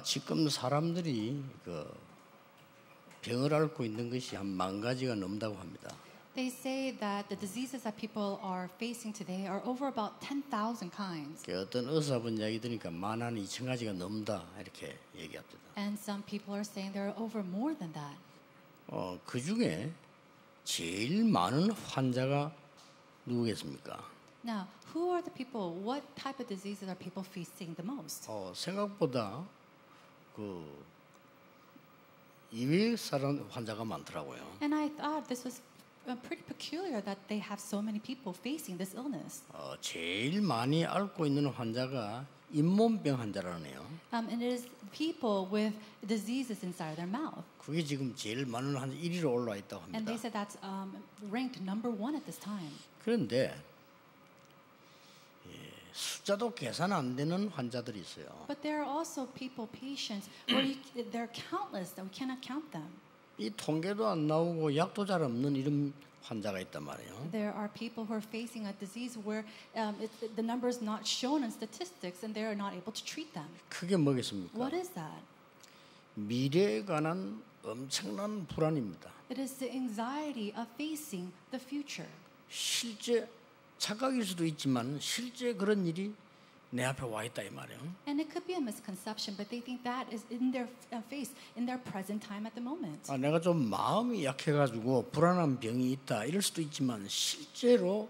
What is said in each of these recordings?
지금 사람들이 병을 앓고 있는 것이 한 10,000가지가 넘다고 합니다. They say that the diseases that people are facing today are over about 10,000 kinds. 어떤 의사분 이야기 들으니까 12,000가지가 넘다 이렇게 얘기합니다. And some people are saying there are over more than that. 그 중에 제일 많은 환자가 누구겠습니까? Now, who are the people? What type of diseases are people facing the most? 생각보다 이외 사람 환자가 많더라고요. And I thought this was pretty peculiar that they have so many people facing this illness. 제일 많이 앓고 있는 환자가 잇몸병 환자라네요. And it is people with diseases inside their mouth. 그게 지금 제일 많은 환자 1위로 올라와 있다고 합니다. And they said that's ranked number 1 at this time. 그런데 숫자도 계산 안 되는 환자들이 있어요. But there are also people, patients, where they're countless that we cannot count them. 이 통계도 안 나오고 약도 잘 없는 이런 환자가 있단 말이에요. There are people who are facing a disease where the number is not shown in statistics and they are not able to treat them. 그게 뭐겠습니까? What is that? 미래에 관한 엄청난 불안입니다. It is the anxiety of facing the future. 실제 착각일 수도 있지만 실제 그런 일이 내 앞에 와 있다 이 말이에요. And it could be a misconception, but they think that is in their face, in their present time at the moment. 내가 좀 마음이 약해가지고 불안한 병이 있다 이럴 수도 있지만 실제로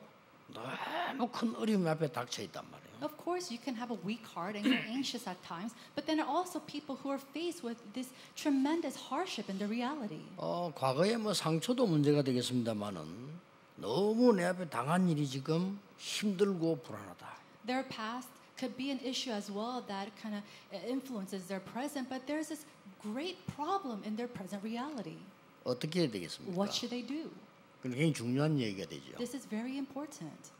너무 큰 어려움 앞에 닥쳐 있단 말이에요. Of course, you can have a weak heart and you're anxious at times, but then there are also people who are faced with this tremendous hardship in the reality. 과거에 상처도 문제가 되겠습니다만은 너무 내 앞에 당한 일이 지금 힘들고 불안하다. Their past could be an issue as well that kind of influences their present, but there's this great problem in their present reality. 어떻게 해야 되겠습니까? What should they do? 그건 굉장히 중요한 얘기가 되죠. This is very important.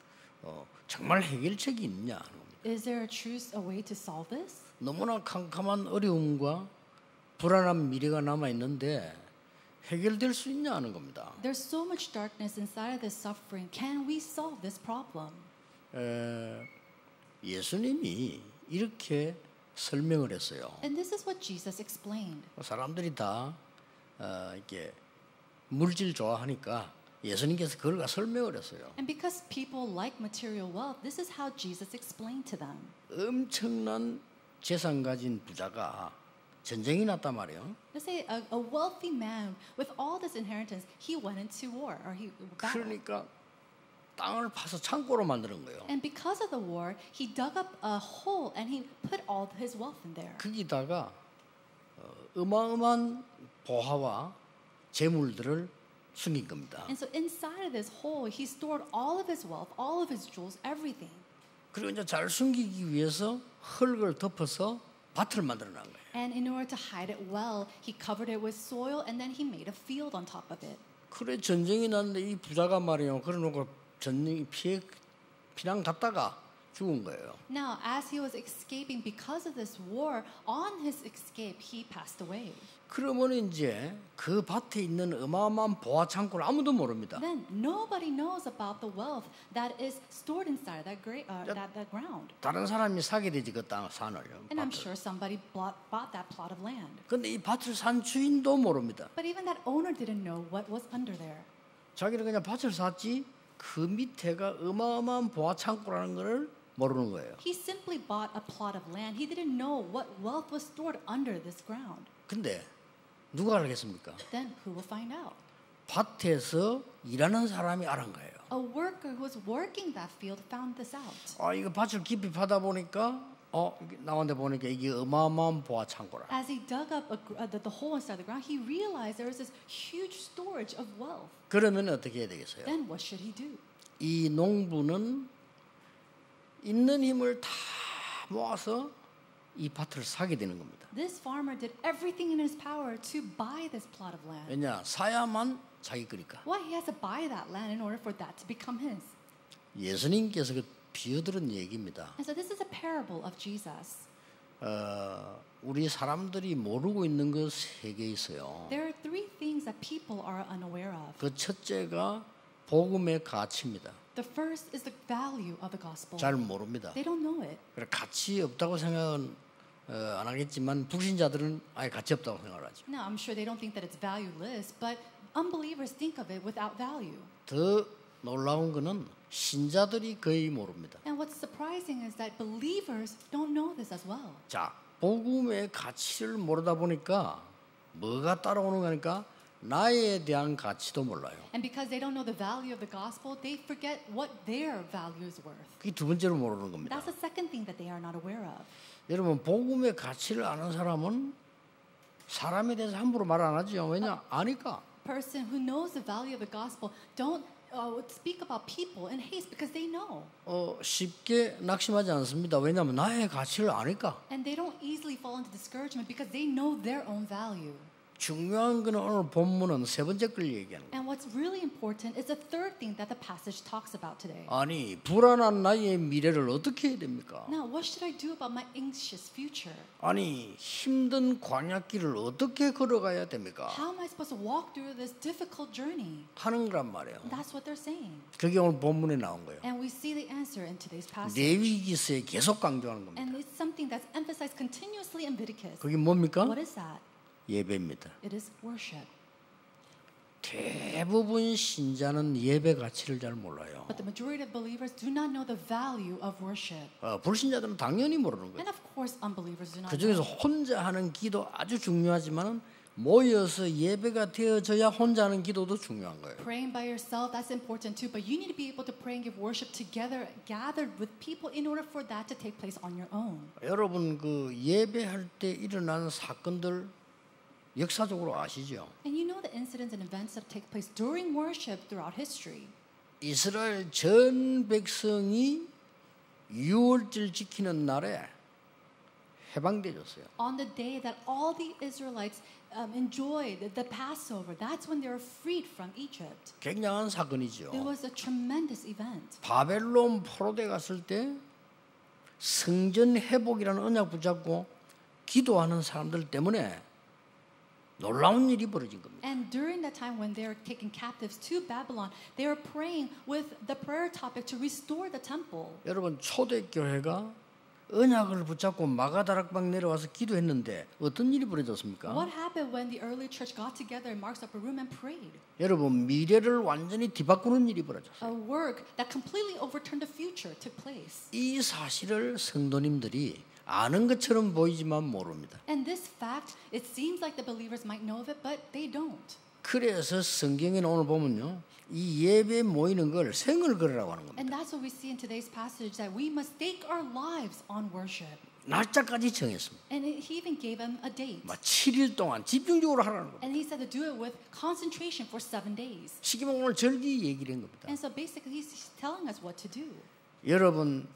정말 해결책이 있느냐 하는 겁니다. Is there a way to solve this? 너무나 캄캄한 어려움과 불안한 미래가 남아 있는데 해결될 수 있냐 하는 겁니다. There's so much darkness inside of this suffering. Can we solve this problem? 예수님이 이렇게 설명을 했어요. And this is what Jesus explained. 사람들이 다 이렇게 물질 좋아하니까 예수님께서 그걸 설명을 했어요. And because people like material wealth, this is how Jesus explained to them. 엄청난 재산 가진 부자가 전쟁이 났단 말이에요. Let's say a wealthy man with all this inheritance, he went into war or he battled. 그러니까 땅을 파서 창고로 만드는 거예요. And because of the war, he dug up a hole and he put all his wealth in there. 거기다가 어마어마한 보화와 재물들을 숨긴 겁니다. And so inside of this hole, he stored all of his wealth, all of his jewels, everything. 그리고 이제 잘 숨기기 위해서 흙을 덮어서 밭을 만들어 놨 거예요. And in order to hide it well, he covered it with soil and then he made a field on top of it. 그래 전쟁이 났는데 이 부자가 말이에요. 그래놓고 전쟁이 피난 갔다가 죽은 거예요. Now, as he was escaping because of this war, on his escape, he passed away. 그러면 이제 그 밭에 있는 어마어마한 보화 창고를 아무도 모릅니다. Then nobody knows about the wealth that is stored inside that ground. 다른 사람이 사게 되지 그 땅 산을. And I'm sure somebody bought that plot of land. 근데 이 밭을 산 주인도 모릅니다. But even that owner didn't know what was under there. 자기는 그냥 밭을 샀지 그 밑에가 어마어마한 보화 창고라는 것을 모르는 거예요. He simply bought a plot of land. He didn't know what wealth was stored under this ground. 근데 누가 알겠습니까? Then who will find out? 밭에서 일하는 사람이 알은 거예요. A worker who was working that field found this out. 이거 밭을 깊이 파다 보니까 나왔는데 보니까 이게 어마어마한 보화 창고라. As he dug up the hole inside the ground, he realized there was this huge storage of wealth. 그러면 어떻게 해야 되겠어요? Then what should he do? 이 농부는 있는 힘을 다 모아서 이 밭을 사게 되는 겁니다. This farmer did everything in his power to buy this plot of land. 왜냐? 사야만 자기 거니까. Why? He has to buy that land in order for that to become his. 예수님께서 그 비어들은 얘기입니다. And so this is a parable of Jesus. 우리 사람들이 모르고 있는 것 세 개 있어요. There are three things that people are unaware of. 그 첫째가 복음의 가치입니다. The first is the value of the gospel. 잘 모릅니다. They don't know it. 그래 가치 없다고 생각은 안 하겠지만 불신자들은 아예 가치 없다고 생각을 하죠. Now, I'm sure they don't think that it's valueless, but unbelievers think of it without value. 더 놀라운 거는 신자들이 거의 모릅니다. And what's surprising is that believers don't know this as well. 자, 복음의 가치를 모르다 보니까 뭐가 따라오는 거니까 나에 대한 가치도 몰라요. And because they don't know the value of the gospel, they forget what their value is worth. 그게 두 번째로 모르는 겁니다. That's the second thing that they are not aware of. 여러분 복음의 가치를 아는 사람은 사람에 대해서 함부로 말 안 하죠. 왜냐? 아니까. Person who knows the value of the gospel don't speak about people in haste because they know. 쉽게 낙심하지 않습니다. 왜냐하면 나의 가치를 아니까. And they don't easily fall into discouragement because they know their own value. 중요한 거는 오늘 본문은 세 번째 걸 얘기하는 거예요. And what's really important is the third thing that the passage talks about today. 아니 불안한 나의 미래를 어떻게 해야 됩니까? Now, what should I do about my anxious future? 아니 힘든 광야길을 어떻게 걸어가야 됩니까? How am I supposed to walk through this difficult journey? 하는 거란 말이에요. That's what they're saying. 그게 오늘 본문에 나온 거예요. And we see the answer in today's passage. 레위기서에 계속 강조하는 겁니다. And it's something that's emphasized continuously in Leviticus. 그게 뭡니까? What is that? 예배입니다. It is worship. 대부분 신자는 예배 가치를 잘 몰라요. But the majority of believers do not know the value of worship. 불신자들은 당연히 모르는 거예요. And of course, unbelievers do not 그 중에서 know. 혼자 하는 기도 아주 중요하지만 모여서 예배가 되어져야 혼자 하는 기도도 중요한 거예요. Praying by yourself, that's important too. But you need to be able to pray and give worship together, gathered with people, in order for that to take place on your own. 여러분 그 예배할 때 일어나는 사건들 역사적으로 아시죠? And you know the incidents and events that take place during worship throughout history. 이스라엘 전 백성이 유월절 지키는 날에 해방되었어요. On the day that all the Israelites enjoyed the Passover, that's when they were freed from Egypt. 굉장한 사건이죠. It was a tremendous event. 바벨론 포로대 갔을 때 성전 회복이라는 언약 붙잡고 기도하는 사람들 때문에 놀라운 일이 벌어진 겁니다. And during that time when they were taken captives to Babylon, they were praying with the prayer topic to restore the temple. 여러분 초대교회가 언약을 붙잡고 마가다락방 내려와서 기도했는데 어떤 일이 벌어졌습니까? What happened when the early church got together in Mark's upper room and prayed? 여러분 미래를 완전히 뒤바꾸는 일이 벌어졌어요. A work that completely overturned the future took place. 이 사실을 성도님들이 아는 것처럼 보이지만 모릅니다. And this fact, it seems like the believers might know of it, but they don't. 그래서 성경에 오늘 보면요, 이 예배 모이는 걸 생을 걸으라고 하는 겁니다. And that's what we see in today's passage, that we must stake our lives on worship. 날짜까지 정했습니다. And he even gave them a date. 7일 동안 집중적으로 하라는 겁니다. And he said to do it with concentration for 7 days. 시기만 오늘 절기 얘기를 한 겁니다. And so basically he's telling us what to do. 여러분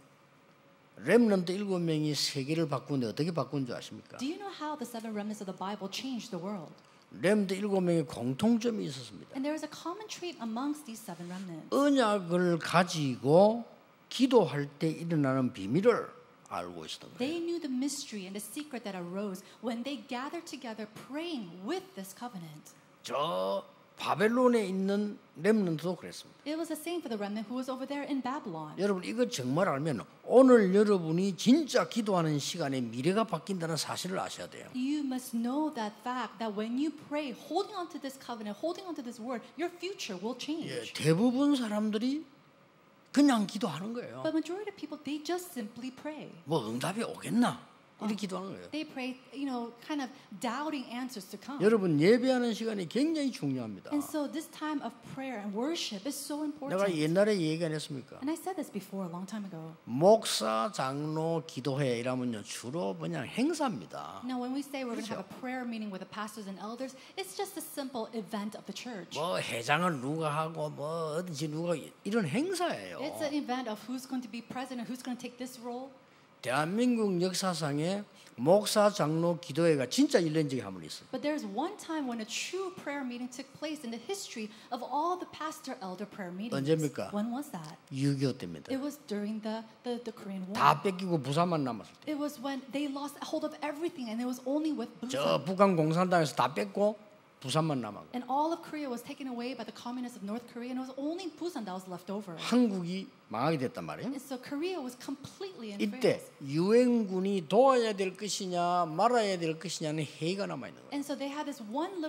렘넌트 7명이 세계를 바꾸는데 어떻게 바꾼 줄 아십니까? Do you know how the 7 remnants of the Bible changed the world? 렘넌트 7명의 공통점이 있었습니다. And there is a common trait amongst these 7 remnants. 언약을 가지고 기도할 때 일어나는 비밀을 알고 있었던 거예요. They knew the mystery and the secret that arose when they gathered together praying with this covenant. 저 바벨론에 있는 렘넌트도 그랬습니다. It was the same for the remnant who was over there in Babylon. 여러분 이거 정말 알면 오늘 여러분이 진짜 기도하는 시간에 미래가 바뀐다는 사실을 아셔야 돼요. You must know that fact that when you pray, holding on to this covenant, holding on to this word, your future will change. 대부분 사람들이 그냥 기도하는 거예요. But majority of people, they just simply pray. 뭐 응답이 오겠나? 이렇게 기도하는 거예요. They pray, kind of doubting answers to come. 여러분 예배하는 시간이 굉장히 중요합니다. And so this time of prayer and worship is so important. 내가 옛날에 얘기 안 했습니까? And I said this before a long time ago. 목사, 장로, 기도회 이라면요 주로 그냥 행사입니다. Now, when we say we're going to have a prayer meeting with the pastors and elders, it's just a simple event of the church. 뭐 회장을 누가 하고 뭐 어딘지 누가 이런 행사예요. It's an event of who's going to be president, who's going to take this role. 대한민국 역사상에 목사, 장로, 기도회가 진짜 일낸 적이 한 번 있어요. But there's one time when a true prayer meeting took place in the history of all the pastor-elder prayer meetings. 언제입니까? When was that? 6.25 때입니다. It was during the Korean War. 다 뺏기고 부산만 남았을 때. It was when they lost hold of everything and it was only with 저 Busan. 북한 공산당에서 다 뺏고 부산만 남은 거예요. And all of Korea was taken away by the communists of North Korea, and it was only Busan that was left over. 한국이 망하게 됐단 말이에요. And so Korea was completely in 이때 frails. 유엔군이 도와야 될 것이냐 말아야 될 것이냐는 회의가 남아 있는 거예요. And so they had this one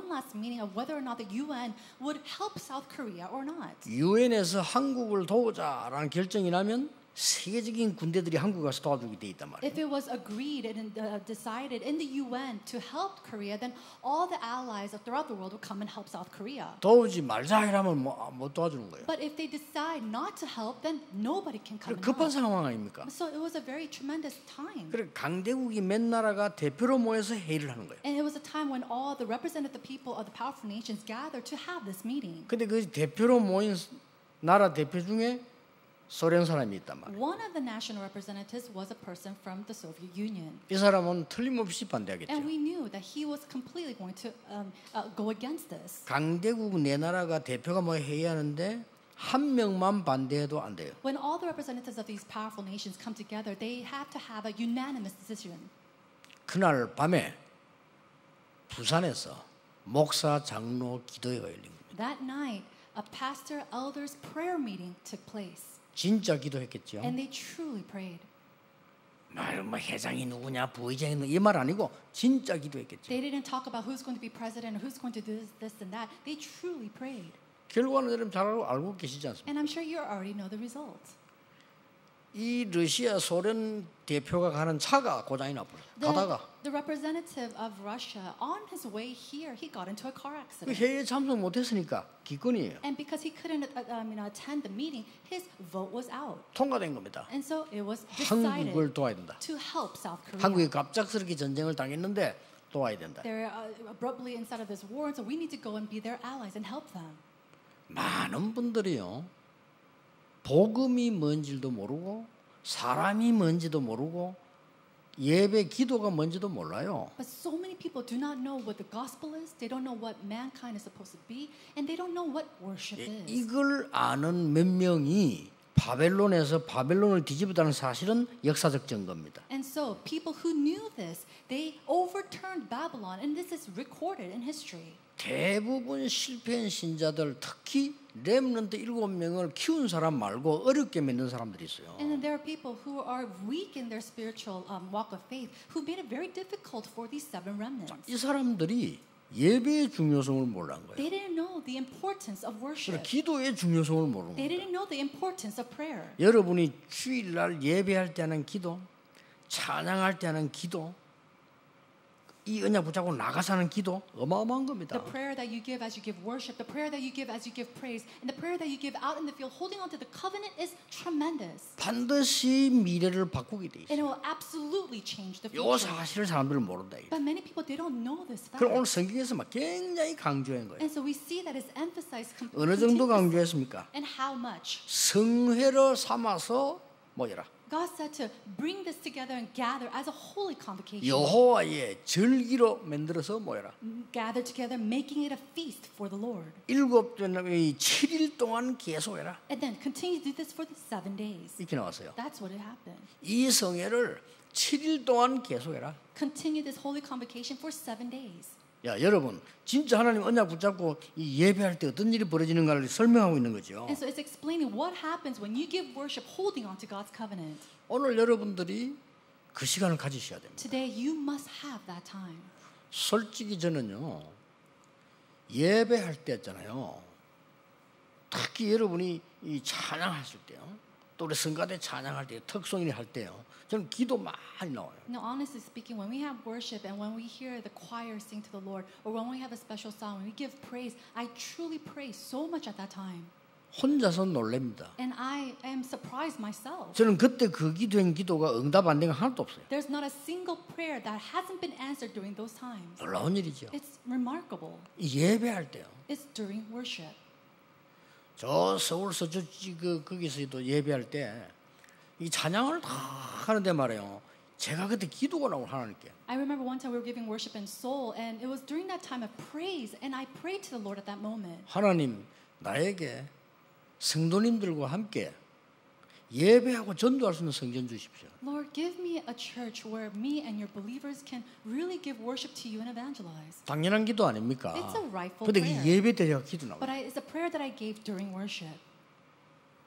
last meeting of whether or not the UN would help South Korea or not. 유엔에서 한국을 도우자라는 결정이 나면 세계적인 군대들이 한국에 가서 도와주게 돼 있단 말이에요. If it was agreed and decided in the UN to help Korea, then all the allies throughout the world would come and help South Korea. 도우지 말자 이러면 못 도와주는 거예요. But if they decide not to help, then nobody can come and 급한 help. 상황 아닙니까? So it was a very tremendous time. 그래 강대국이 몇 나라가 대표로 모여서 회의를 하는 거예요. And it was a time when all the representative people of the powerful nations gathered to have this meeting. 근데 그 대표로 모인 나라 대표 중에 소련 사람이 있단 말이에요. One of the national representatives was a person from the Soviet Union. 이 사람은 틀림없이 반대하겠죠. And we knew that he was completely going to go against this. 강대국 네 나라가 대표가 뭐 회의하는데 한 명만 반대해도 안 돼요. When all the representatives of these powerful nations come together, they have to have a unanimous decision. 그날 밤에 부산에서 목사 장로 기도회가 열린 겁니다. That night, a pastor elders prayer meeting took place. 진짜 기도했겠죠. And they truly prayed. 뭐 회장이 누구냐 부회장이 누구냐 이 말 아니고 진짜 기도했겠죠. They didn't talk about who's going to be president or who's going to do this and that. They truly prayed. 결과는 여러분 잘 알고 계시지 않습니까? And I'm sure you already know the results. 이 러시아 소련 대표가 가는 차가 고장이 나버려. 가다가 The representative of Russia, on his way here, he got into a car 그 accident. 회의에 참석 못했으니까 기권이에요. And because he couldn't attend the meeting, his vote was out. 통과된 겁니다. And so it was decided 한국을 도와야 된다. to help South Korea. 한국이 갑작스럽게 전쟁을 당했는데 도와야 된다. They're abruptly inside of this war, and so we need to go and be their allies and help them. 많은 분들이요. 복음이 뭔지도 모르고 사람이 뭔지도 모르고 예배 기도가 뭔지도 몰라요. But so many people do not know what the gospel is. They don't know what mankind is supposed to be, and they don't know what worship is. 이걸 아는 몇 명이 바벨론에서 바벨론을 뒤집었다는 사실은 역사적 증거입니다. And so people who knew this, they overturned Babylon, and this is recorded in history. 대부분 실패한 신자들 특히 렘넌트 7명을 키운 사람 말고 어렵게 만든 사람들이 있어요. And then there are people who are weak in their spiritual walk of faith who made it very difficult for these 7 remnants. 이 사람들이 예배의 중요성을 몰란 거예요. They didn't know the importance of worship. 기도의 중요성을 모르는 They 거예요. didn't know the importance of prayer. 여러분이 주일날 예배할 때 하는 기도, 찬양할 때 하는 기도, 이 언약 붙잡고 나가서 하는 기도 어마어마한 겁니다. The prayer that you give as you give worship, the prayer that you give as you give praise, and the prayer that you give out in the field holding on to the covenant is tremendous. 반드시 미래를 바꾸게 돼 And it 있어요. will absolutely change the 이 future. 사실을 사람들은 모른다. But many people, they don't know this fact. 그럼 오늘 성경에서 막 굉장히 강조한 거예요. And so we see that it's emphasized 어느 정도 continuously. 강조했습니까? And how much? 성회로 삼아서 모여라. God said to bring this together and gather as a holy convocation. 여호와의 절기로 만들어서 모여라. Gather together, making it a feast for the Lord. 7일 동안 계속해라. And then continue to do this for the 7 days. 이렇게 나왔어요. That's what it happened. 이 성회를 7일 동안 계속해라. Continue this holy convocation for 7 days. 야 여러분 진짜 하나님 언약 붙잡고 이 예배할 때 어떤 일이 벌어지는가를 설명하고 있는 거죠. And so it's explaining what happens when you give worship holding on to God's covenant. 오늘 여러분들이 그 시간을 가지셔야 됩니다. Today you must have that time. 솔직히 저는요 예배할 때 있잖아요. 특히 여러분이 이 찬양하실 때요. 또 우리 성가대 찬양할 때 특송인이 할 때요. 저는 기도 많이 나와요. Now, honestly speaking, when we have worship and when we hear the choir sing to the Lord, or when we have a special song, when we give praise, I truly pray so much at that time. 혼자서 놀랍니다. And I am surprised myself. 저는 그때 그 기도한 기도가 응답 안 된 거 하나도 없어요. There's not a single prayer that hasn't been answered during those times. 놀라운 일이죠. It's remarkable. 이 예배할 때요. It's during worship. 저 서울 서초 거기서도 예배할 때 이 찬양을 다 하는데 말이에요. 제가 그때 기도가 나오고 하나님께. I remember one time we were giving worship in Seoul, and it was during that time of praise, and I prayed to the Lord at that moment. 하나님 나에게 성도님들과 함께 예배하고 전도할 수 있는 성전 주십시오. Lord, give me a church where me and your believers can really give worship to you and evangelize. 당연한 기도 아닙니까? It's a rightful 근데 prayer. 예배 때가 기도 But 나와요. it's a prayer that I gave during worship.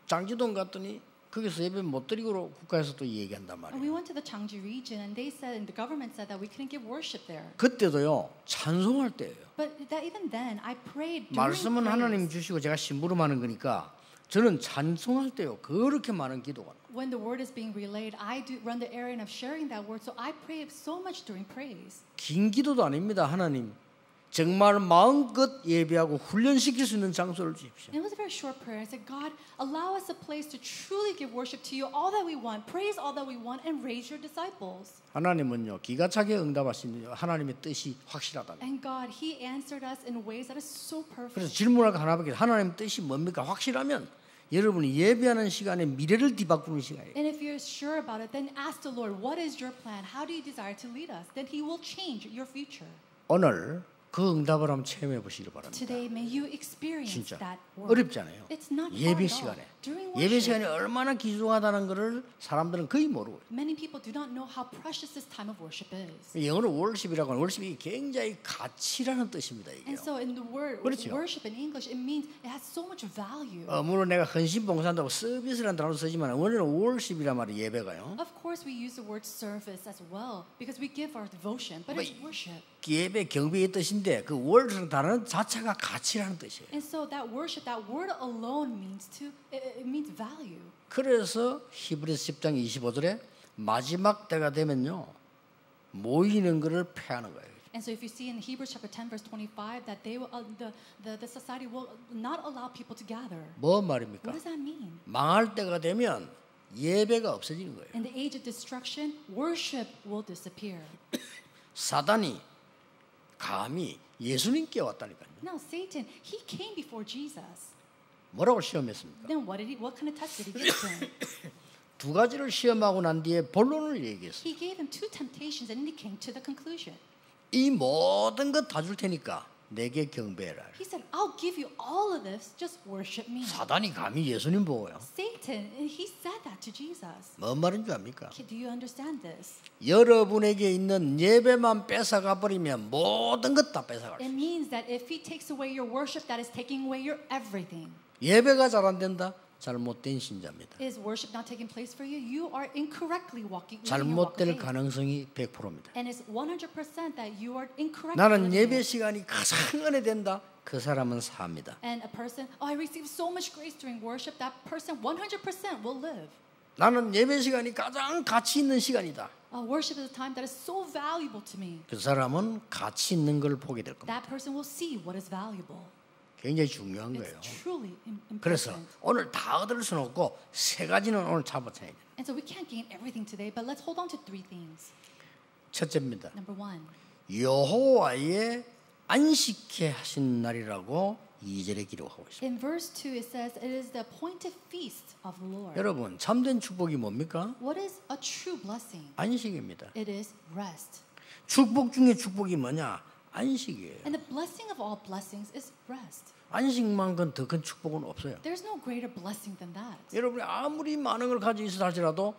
장지동 갔더니 거기서 예배 못 드리고 국가에서 또 얘기한단 And 말이에요. we went to the Changji region and they said, and the government said that we couldn't give worship there. 그때도요 찬송할 때예요. But that even then, I prayed during 말씀은 하나님 praise. 주시고 제가 심부름하는 거니까 저는 찬송할 때요 그렇게 많은 기도가 나요. When the word is being relayed, I do run the errand of sharing that word. So I pray so much during praise. 긴 기도도 아닙니다. 하나님 정말 마음껏 예배하고 훈련시킬 수 있는 장소를 주십시오. And it was a very short prayer. I said, God, allow us a place to truly give worship to you, all that we want, praise all that we want, and raise your disciples. 하나님은요 기가 차게 응답하시는 하나님의 뜻이 확실하다. And God, He answered us in ways that is so 그래서 perfect. 질문할 거 하나밖에 하나님 뜻이 뭡니까? 확실하면 여러분이 예배하는 시간에 미래를 뒤바꾸는 시간이에요. And if you're sure about it, then ask the Lord, what is your plan? How do you desire to lead us? Then He will change your future. 오늘 그 응답을 한번 체험해 보시기 바랍니다. Today, may you experience 진짜 that word. 어렵잖아요. It's not hard 예배 at all. 시간에 During 예배 worship, 시간이 얼마나 귀중하다는 것을 사람들은 거의 모르고 many people do not know how precious this time of worship is. 영어로 월십이라고 하는 월십이 굉장히 가치라는 뜻입니다. 이게. And so in the word 그렇죠. worship in English, it means it has so much value. 물론 내가 헌신 봉사한다고 서비스라는 단어를 쓰지만 원래는 월십이란 말이 예배가요. Of course, we use the word service as well because we give our devotion, but it's worship. 예배 경배의 뜻인데 그 월이라는 단어 자체가 가치라는 뜻이에요. And so that worship, that word alone means it means value. 그래서 히브리서 10장 25절에 마지막 때가 되면요 모이는 것을 폐하는 거예요. And so if you see in Hebrews chapter 10 verse 25 that they will, the society will not allow people to gather. 뭐 말입니까? What does that mean? 망할 때가 되면 예배가 없어지는 거예요. In the age of destruction, worship will disappear. 사단이 감히 예수님께 왔다니까요. Now Satan, he came before Jesus. 뭐라고 시험했습니까? Then what kind of test did he give to him? 두 가지를 시험하고 난 뒤에 본론을 얘기했어요. He gave him two temptations and he came to the conclusion. 이 모든 것 다 줄 테니까 내게 경배해라. He said, I'll give you all of this, just worship me. 사단이 감히 예수님 보고요. Satan, and he said that to Jesus. 뭔 말인 줄 압니까? Do you understand this? 여러분에게 있는 예배만 뺏어가 버리면 모든 것 다 뺏어갈 수 It 있어요. means that if he takes away your worship, that is taking away your everything. 예배가 잘 안 된다? 잘못된 신자입니다. Is worship not taking place for you? You are incorrectly walking. 잘못될 가능성이 100%입니다. And it's 100% that you are incorrect. 나는 예배 시간이 가장 은혜된다. 그 사람은 삽니다. And a person, I receive so much grace during worship. That person 100% will live. 나는 예배 시간이 가장 가치 있는 시간이다. Worship is a time that is so valuable to me. 그 사람은 가치 있는 걸 보게 될 겁니다. That person will see what is valuable. 굉장히 중요한 거예요. It's truly 그래서 important. 오늘 다 얻을 수는 없고 세 가지는 오늘 잡아쳐야 돼요. And so we can't gain everything today, but let's hold on to three things. 첫째입니다. Number one, 여호와의 안식케 하신 날이라고 2절에 기록하고 있습니다. in verse 2 it says, it is the appointed feast of the Lord. 여러분 참된 축복이 뭡니까? What is a true blessing? 안식입니다. It is rest. 축복 중에 축복이 뭐냐? 안식이에요. And the blessing of all blessings is rest. 안식만큼 더 큰 축복은 없어요. There's no greater blessing than that. 여러분이 아무리 많은 걸 가지고 있어 할지라도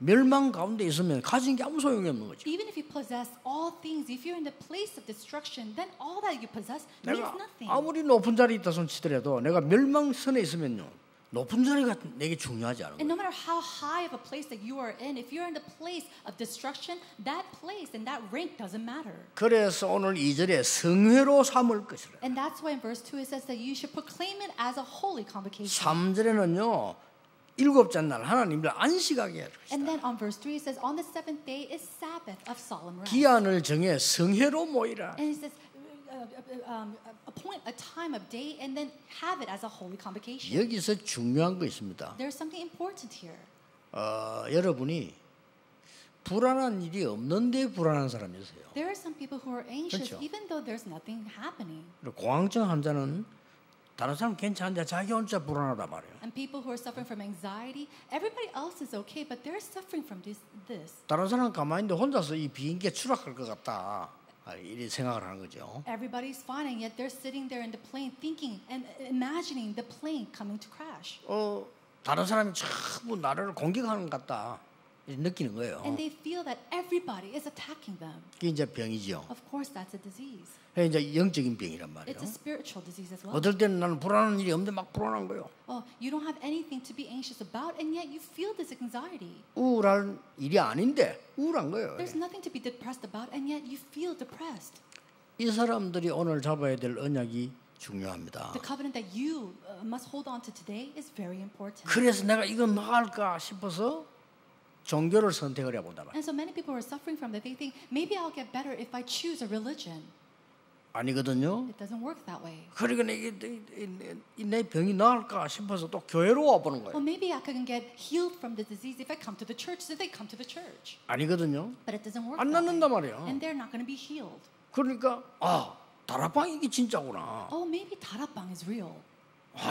멸망 가운데 있으면 가진 게 아무 소용이 없는 거죠. Even if you possess all things, if you're in the place of destruction, then all that you possess means 내가 nothing. 아무리 높은 자리에 있다 손 치더라도 내가 멸망선에 있으면요. 높은 자리가 내게 중요하지 않은 And 거예요. no matter how high of a place that you are in, if you're in the place of destruction, that place and that rank doesn't matter. 그래서 오늘 2절에 성회로 삼을 것이라. And that's why in verse 2 it says that you should proclaim it as a holy convocation. 3절에는요. 일곱째 날 하나님을 안식하게 할 And 것이다. then on verse 3 it says on the seventh day is Sabbath of solemn rest. 기한을 정해 성회로 모이라. And it says appoint a time of day and then have it as a holy convocation. 여기서 중요한 거 있습니다. There's something important here. 여러분이 불안한 일이 없는데 불안한 사람이 있어요. There are some people who are anxious 그렇죠. even though there's nothing happening. 공황증 환자는 다른 사람 괜찮은데 자기 혼자 불안하단 말이에요. And people who are suffering from anxiety, everybody else is okay, but they're suffering from this. 다른 사람 가만히 있는데 혼자서 이 비행기에 추락할 것 같다. 이렇게 생각을 하는 거죠. Everybody's fine, and yet they're sitting there in the plane thinking and imagining the plane coming to crash. 다른 사람이 전부 나를 공격하는 것 같다 느끼는 거예요. And they feel that everybody is attacking them. 그게 이제 병이죠. Of course, that's a disease. 그게 이제 영적인 병이란 말이에요. It's a spiritual disease as well. 어떨 때는 나는 불안한 일이 없는데 막 불안한 거예요. Oh, you don't have anything to be anxious about, and yet you feel this anxiety. 우울한 일이 아닌데 우울한 거예요. There's nothing to be depressed about, and yet you feel depressed. 이 사람들이 오늘 잡아야 될 언약이 중요합니다. The covenant that you must hold on to today is very important. 그래서 내가 이건 나을까 싶어서 종교를 선택을 해본다 말이에요. And so many people are suffering from that. They think maybe I'll get better if I choose a religion. 아니거든요. It doesn't work that way. 그러니까 내 병이 나을까 싶어서 또 교회로 와보는 거예요. Well, maybe I can get healed from the disease if I come to the church. So they come to the church. 아니거든요. But it doesn't work 안 that 낫는단 way. 말이에요. And they're not going to be healed. 그러니까 다락방 이게 진짜구나. Oh, maybe 다락방 is real.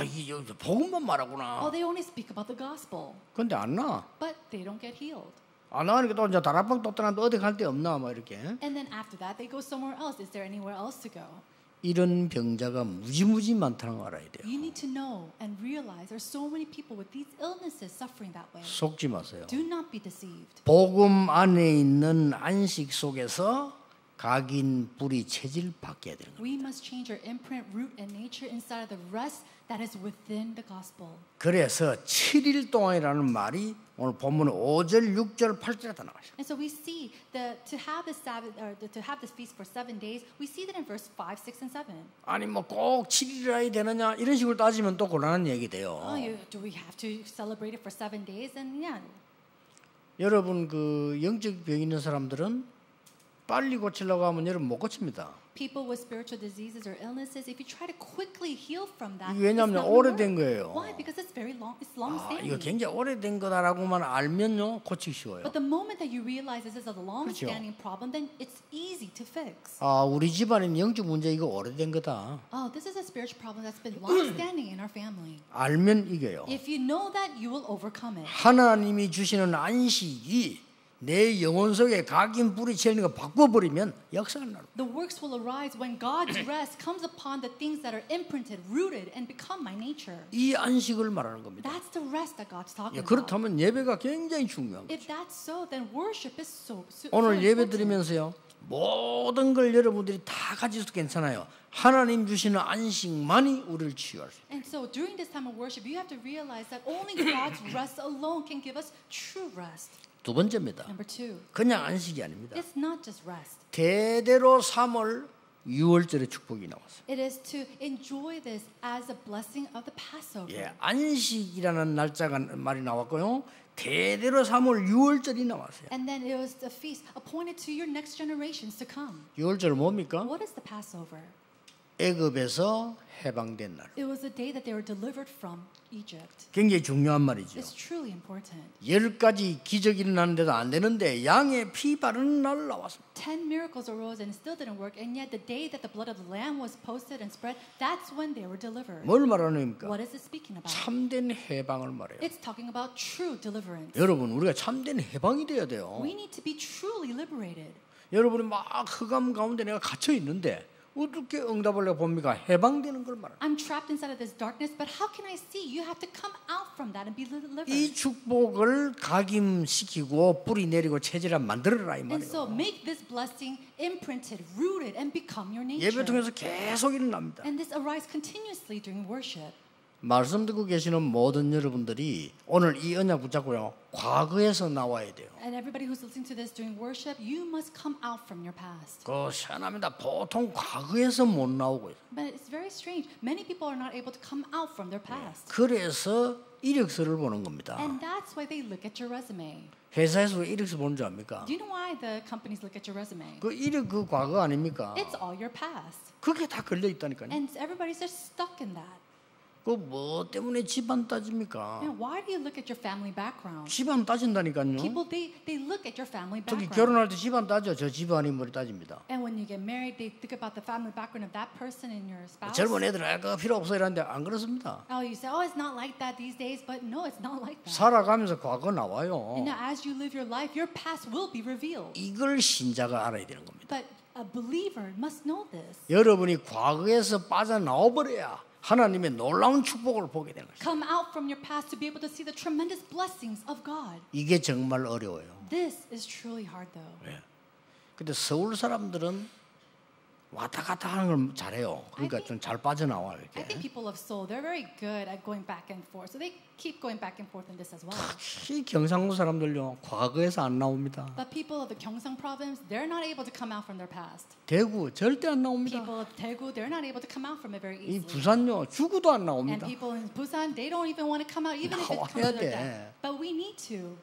이게 복음만 Oh, 말하구나. they only speak about the gospel. 근데 안 나. But they don't get healed. 안 나가니까 또 이제 다락방 또 떠나는데 어디 갈 데 없나 막 이렇게. And then after that, they go somewhere else. Is there anywhere else to go? 이런 병자가 무지무지 많다는 걸 알아야 돼요. You need to know and realize there's so many people with these illnesses suffering that way. 속지 마세요. Do not be deceived. 복음 안에 있는 안식 속에서 각인 뿌리 체질 바뀌어야 되는 거예요. We must change our imprint, root, and nature inside of the rest that is within the gospel. 그래서 7일 동안이라는 말이 오늘 본문 5절, 6절, 8절에 다 나와요. And so we see to have this Sabbath or to have this feast for 7 days. We see that in verse 5, 6, and 7. 아니 뭐 꼭 7일이라 해야 되느냐 이런 식으로 따지면 또 곤란한 얘기 돼요. Do we have to celebrate it for 7 days? And yeah. 여러분 그 영적 병 있는 사람들은 빨리 고치려고 하면 여러분 못 고칩니다. People with spiritual diseases or illnesses, if you try to quickly heal from that, 이게 왜냐하면 it's not gonna 오래된 work. 거예요. Why? Because it's very long. It's long standing. 이거 굉장히 오래된 거다라고만 알면요 고치기 쉬워요. But the moment that you realize this is a long-standing problem, then it's easy to fix. 우리 집안엔 영적 문제 이거 오래된 거다. Oh, this is a spiritual problem that's been long-standing in our family. 알면 이겨요. If you know that, you will overcome it. 하나님이 주시는 안식이 내 영혼 속에 각인 뿌리 채는 거 바꿔버리면 역사가 나요. The works will arise when God's rest comes upon the things that are imprinted, rooted, and become my nature. 이 안식을 말하는 겁니다. That's the rest that God's talking about. 그렇다면 예배가 굉장히 중요한 거죠. If that's so, then worship is so 오늘 예배 important. 드리면서요 모든 걸 여러분들이 다 가지셔도 괜찮아요. 하나님 주시는 안식만이 우리를 치유할 수 있어요. And so during this time of worship, you have to realize that only God's rest alone can give us true rest. 두 번째입니다. Number 2, 그냥 안식이 아닙니다. it's not just rest. 대대로 3월 6월절의 축복이 나왔어요. It is to enjoy this as a blessing of the Passover. 안식이라는 날짜가 말이 나왔고요. 대대로 3월 6월절이 나왔어요. And then it was the feast appointed to your next generations to come. 6월절 뭡니까? What is the Passover? 애굽에서 해방된 날. It was the day that they were delivered from Egypt. 굉장히 중요한 말이죠. It's truly important. 10가지 기적이 일어났는데도 안 되는데 양의 피 바르는 날 나왔습니다. 10 miracles arose and it still didn't work. And yet the day that the blood of the lamb was posted and spread, that's when they were delivered. 뭘 말하는 겁니까? What is it speaking about? 참된 해방을 말해요. It's talking about true deliverance. 여러분 우리가 참된 해방이 돼야 돼요. We need to be truly liberated. 여러분이 막 흑암 가운데 내가 갇혀 있는데 어떻게 응답을 해 봅니까? 해방되는 걸 말합니다. I'm trapped inside of this darkness, but how can I see? You have to come out from that and be delivered. 이 축복을 각임시키고 뿌리 내리고 체질을 만들어라 이 And so 말이에요. make this blessing imprinted, rooted, and become your nature. 예배 통해서 계속 일어납니다. And this arises continuously during worship. 말씀 듣고 계시는 모든 여러분들이 오늘 이 언약 붙잡고요. 과거에서 나와야 돼요. And everybody who's listening to this during worship, you must come out from your past. 그 희한합니다. 보통 과거에서 못 나오고 있어요. But it's very strange. Many people are not able to come out from their past. 그래서 이력서를 보는 겁니다. And that's why they look at your resume. 회사에서 왜 이력서 보는 줄 압니까? Do you know why the companies look at your resume? 그 이력 그 과거 아닙니까? It's all your past. 그게 다 걸려 있다니까요. And everybody's just stuck in that. 그 뭐 때문에 집안 따집니까? And why do you look at your family background? 집안 따진다니까요. People, they look at your family 특히 background. 결혼할 때 집안 따져. 저 집안이 머리 따집니다. And when you get married, they think about the family background of that person and your spouse. 젊은 애들은 그거 필요 없어 이러는데 안 그렇습니다. Oh, you say, oh, it's not like that these days, but no, it's not like that. 살아가면서 과거 나와요. And now, as you live your life, your past will be revealed. 이걸 신자가 알아야 되는 겁니다. But a believer must know this. 여러분이 과거에서 빠져나와 버려야 하나님의 놀라운 축복을 보게 되는 것이죠. Come out from your past to be able to see the tremendous blessings of God. 이게 정말 어려워요. This is truly hard though. 예. 근데 서울 사람들은 왔다 갔다 하는 걸 잘해요. 그러니까 좀 잘 빠져나와 I 이렇게. think people of Seoul, they're very good at going back and forth. So they keep going back and forth in this as well. 이 경상도 사람들요 과거에서 안 나옵니다. But people of the Gyeongsang province, they're not able to come out from their past. 대구 절대 안 나옵니다. People of Daegu, they're not able to come out from it very 이 easily. 부산요 죽어도 안 And 나옵니다. people in Busan, they don't even want to come out even if it comes to 나와야 their 돼. death. But we need to.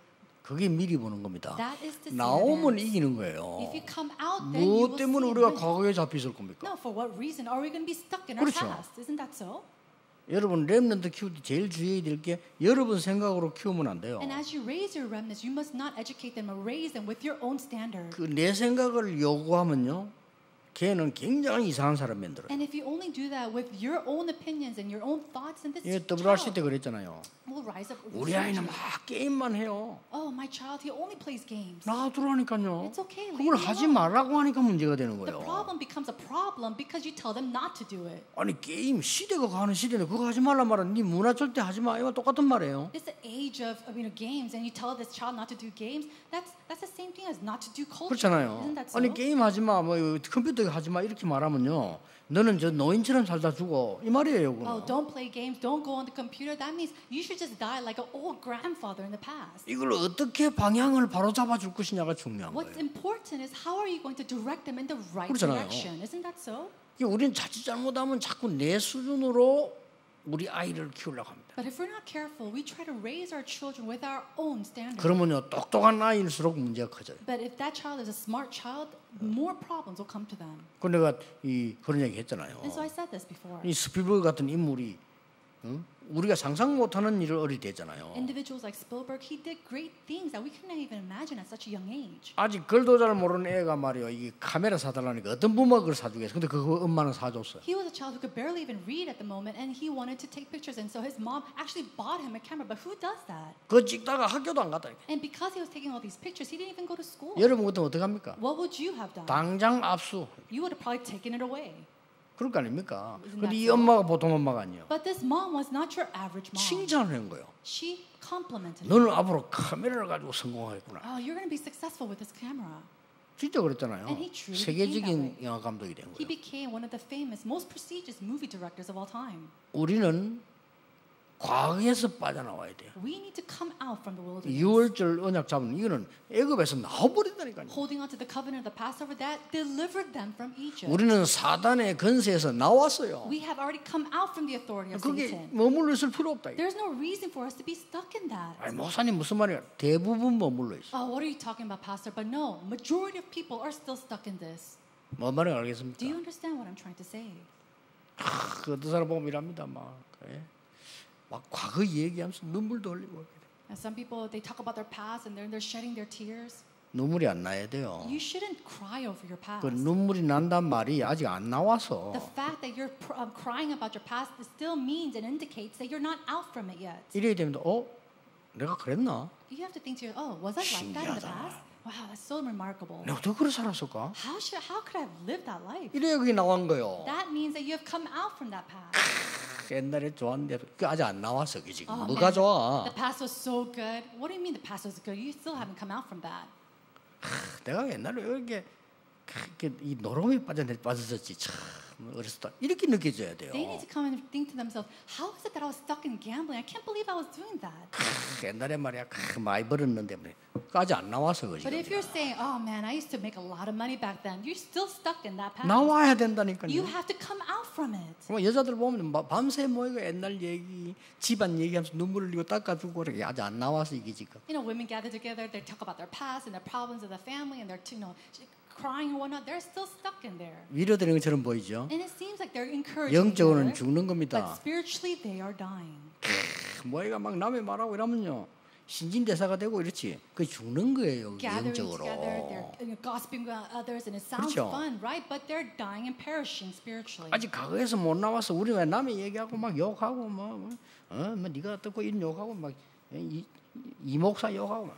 그게 미리 보는 겁니다. That is to see 나오면 advance. 이기는 거예요. If you come out, then you 무엇 will 때문에 see 우리가 it. 과거에 잡혀 있을 겁니까? No, for what reason are we going to be stuck in our 그렇죠. past? Isn't that so? 여러분 렘넌트 키울 때 제일 주의해야 될 게 여러분 생각으로 키우면 안 돼요. And as you raise your remnants, you must not educate them or raise them with your own standard. 그 내 생각을 요구하면요, 걔는 굉장히 이상한 사람 만들어요. And if you only do that with your own opinions and your own thoughts, then this 예, WRC 때 child 그랬잖아요. will rise up. 우리 아이는 막 게임만 해요. Oh, my child, he only plays games. 놔두라니까요. It's okay, leave 그걸 him 하지 alone. 말라고 하니까 문제가 되는 The 거예요. problem becomes a problem because you tell them not to do it. 아니 게임 시대가 가는 시대인데 그거 하지 말란 말은 네 문화 절대 하지 마. 이거 똑같은 말이에요. It's the age of games, and you tell this child not to do games. That's the same thing as not to do culture. 그렇잖아요. Isn't that so? 아니 게임 하지 마, 뭐 컴퓨터 하지 마 이렇게 말하면요, 너는 저 노인처럼 살다 죽어 이 말이에요. Oh, 그거는. don't play games, don't go on the computer. That means you should just die like an old grandfather in the past. 이걸 어떻게 방향을 바로 잡아줄 것이냐가 중요한 What's 거예요. important is how are you going to direct them in the right 그렇잖아요. direction? Isn't that so? 우리는 자칫 잘못하면 자꾸 내 수준으로 우리 아이를 키우려고 합니다. But if we're not careful, we try to raise our children with our own standards. 그러면요 똑똑한 아이일수록 문제가 커져요. But if that child is a smart child, more problems will come to them. 그 내가 그런 얘기 했잖아요. And so I said this before. 이 스필버그 같은 인물이 우리가 상상 못하는 일을 어릴 때 했잖아요. Individuals like Spielberg, he did great things that we couldn't even imagine at such a young age. 아직 글도 잘 모르는 애가 말이요, 이 카메라 사달라니까 어떤 부모가 그걸 사주겠어. 근데 그거 엄마는 사줬어요. He was a child who could barely even read at the moment, and he wanted to take pictures, and so his mom actually bought him a camera. But who does that? 그거 찍다가 학교도 안 갔다. And because he was taking all these pictures, he didn't even go to school. 여러분 같으면 어떻게 합니까? What would you have done? 당장 압수. You would have probably taken it away. 그럴 거 아닙니까? Isn't 근데 that 이 so? 엄마가 보통 엄마가 아니에요. But this mom was not your average mom. 칭찬을 한 거예요. She complimented him. 너는 앞으로 카메라를 가지고 성공하겠구나. Oh, you're going to be successful with this camera. 진짜 그랬잖아요. And he truly 세계적인 영화 감독이 된 He 거예요. became one of the famous, most prestigious movie directors of all time. 우리는 과거에서 빠져나와야 돼요. We need to come out from the wilderness. 6월절 언약 잡은 이거는 애굽에서 나와버린다니까요. Holding on to the covenant of the Passover, that delivered them from Egypt. 우리는 사단의 건세에서 나왔어요. We have already come out from the authority of 그게 Satan. 머물러 있을 필요 없다. There's no reason for us to be stuck in that. 아니, 목사님 무슨 말이야? 대부분 머물러 있어. Oh, what are you talking about, Pastor? But no, majority of people are still stuck in this. 뭐 말인지 알겠습니까? Do you understand what I'm trying to say? 그 어떤 사람 보면 이랍니다. 막 과거 얘기하면서 눈물도 흘리고. And some people, they talk about their past and they're shedding their tears. 눈물이 안 나야 돼요. You shouldn't cry over your past. 그 눈물이 난단 말이 아직 안 나와서. The fact that you're crying about your past still means and indicates that you're not out from it yet. 이래야 됩니다. 내가 그랬나? You have to think to yourself, oh, was I like that in the 신기하다. past? Wow, that's so remarkable. 내가 어떻게 그래 살았을까? How could I have lived that life? 이래야 그게 나온 거예요. That means that you have come out from that past. 옛날에 좋았는데 그 아직 안 나왔어. 그게 지금 Oh, 뭐가 man, 좋아? The past was so good. What do you mean the past was good? You still haven't come out from that. 내가 옛날에 이렇게 이 노름에 빠졌었지. 참 어렸을 때 이렇게 느껴져야 돼요. They need to come and think to themselves, how is it that I was stuck in gambling? I can't believe I was doing that. 옛날에 말이야 많이 벌었는데 아직 안 나와서 그지. But if you're saying, oh man, I used to make a lot of money back then, you're still stuck in that past. 나와야 You 된다니까요. have to come out from it. 뭐 여자들 보면 밤새 모이고 옛날 얘기, 집안 얘기하면서 눈물 흘리고 닦아주고 그렇게 아직 안 나와서 이게 지금. Women gather together, they talk about their past and their problems of the family, and they're crying and whatnot. They're still stuck in there. 위로되는 것처럼 보이죠. And it seems like they're encouraging 영적으로는 each other, 죽는 but 겁니다. spiritually they are dying. 뭐이가 막 남의 말하고 이러면요 신진대사가 되고 이렇지. 그 죽는 거예요 Gathering 영적으로. together, they're gossiping about others, and it sounds 그렇죠. fun, right? But they're dying and perishing spiritually. 아직 과거에서 못 나와서 우리가 남의 얘기하고 막 욕하고 뭐 네가 어떻고 이런 욕하고 막 이 목사 욕하고 막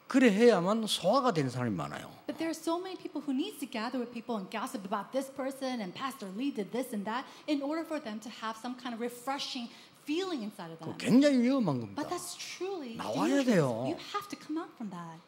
그래 해야만 소화가 되는 사람이 많아요. But there are so many people who needs to gather with people and gossip about this person and Pastor Lee did this and that in order for them to have some kind of refreshing feeling inside of them. 굉장히 위험한 겁니다. But that's truly 나와야 dangerous. 돼요. You have to come out from that.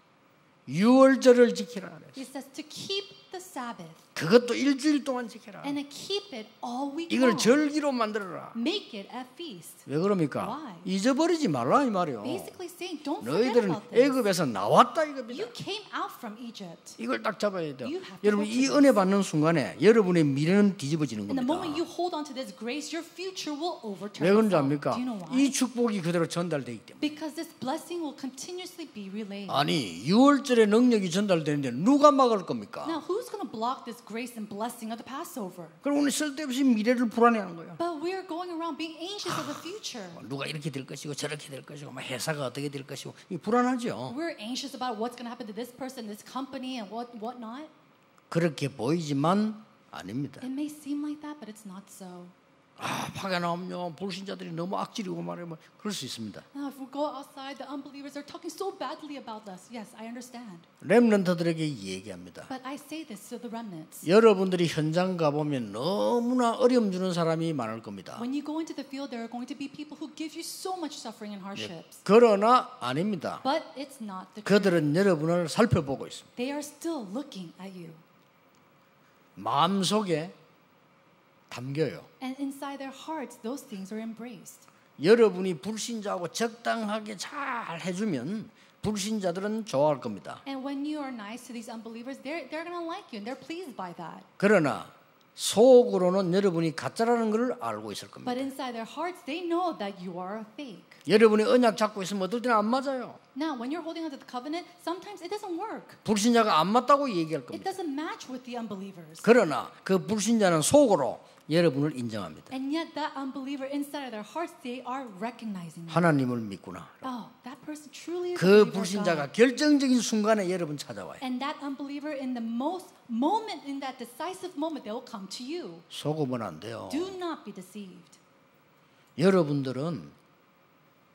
유월절을 지키라 그랬어요. It says to keep the Sabbath 그것도 일주일 동안 지켜라. and to keep it all week 이걸 long. 절기로 만들어라. Make it a feast. 왜 그럽니까? Why? 잊어버리지 말라 이 말이요. Basically saying, don't forget 너희들은 about this. 애굽에서 나왔다 이겁니다. You came out from Egypt. 이걸 딱 잡아야 돼요. You have to 여러분 hold 이 to 은혜 받는 순간에 여러분의 미래는 뒤집어지는 And the 겁니다. moment you hold on to this grace, your future will overturn 왜 그런지 itself. 압니까? Do you know why? 이 축복이 그대로 전달되기 때문에. Because this blessing will continuously be relayed. 아니 6월절의 능력이 전달되는데 누가 막을 겁니까? Now, who's going to block this grace and blessing of the Passover? 그럼 우리 쓸데없이 미래를 불안해하는 거예요. But we're going around being anxious of the future. 누가 이렇게 될 것이고 저렇게 될 것이고 막 회사가 어떻게 될 것이고 이 불안하죠. We're anxious about what's going to happen to this person, this company, and whatnot. 그렇게 보이지만 아닙니다. It may seem like that, but it's not so. 파가 나오면 불신자들이 너무 악질이고 말하면 그럴 수 있습니다. Now, if we go outside, the unbelievers are talking so badly about us. Yes, I understand. 렘넌트들에게 얘기합니다. But I say this to the remnants. 여러분들이 현장 가보면 너무나 어려움 주는 사람이 많을 겁니다. When you go into the field, there are going to be people who give you so much suffering and hardships. 그러나 아닙니다. But it's not the truth. 그들은 여러분을 살펴보고 있습니다. They are still looking at you. 마음속에 담겨요. And inside their hearts, those things are embraced. 여러분이 불신자하고 적당하게 잘 해주면 불신자들은 좋아할 겁니다. And when you are nice to these unbelievers, they're going to like you and they're pleased by that. 그러나 속으로는 여러분이 가짜라는 걸 알고 있을 겁니다. But inside their hearts, they know that you are a fake. 여러분이 언약 잡고 있으면 어떨 때는 안 맞아요. Now, when you're holding onto the covenant, sometimes it doesn't work. 불신자가 안 맞다고 얘기할 It 겁니다. doesn't match with the unbelievers. 그러나 그 불신자는 속으로 여러분을 인정합니다. And yet that unbeliever inside of their hearts, they are recognizing you. 하나님을 믿구나. Oh, that person truly is a 그 believer of 불신자가 God. 결정적인 순간에 여러분 찾아와요. And that unbeliever in the most moment, in that decisive moment, they will come to you. 속으면 안 돼요. Do not be deceived. 여러분들은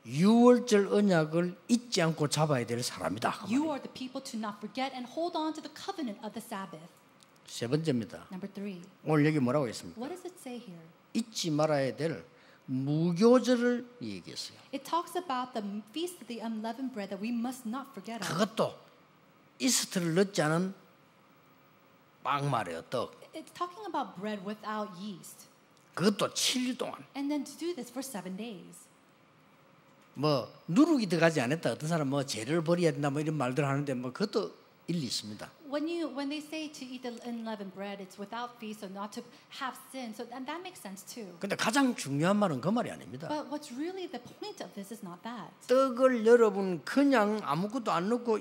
6월절 언약을 잊지 않고 잡아야 될 사람이다. You are the people to not forget and hold on to the covenant of the Sabbath. 세 번째입니다. Number 3. 오늘 여기 뭐라고 했습니까? What does it say here? 잊지 말아야 될 무교절을 얘기했어요. It talks about the feast of the unleavened bread that we must not forget of. 그것도 이스트를 넣지 않은 빵 말이에요. 떡. It's talking about bread without yeast. 그것도 7일 동안. And then to do this for 7 days. 뭐 누룩이 들어가지 않았다. 어떤 사람 뭐 죄를 버려야 된다. 뭐 이런 말들 하는데 뭐 그것도 일리 있습니다. When they say to eat the unleavened bread, it's without feast, so not to have sin. So and that makes sense too. 근데 가장 중요한 말은 그 말이 아닙니다. But what's really the point of this is not that. 떡을 여러분 그냥 아무것도 안 넣고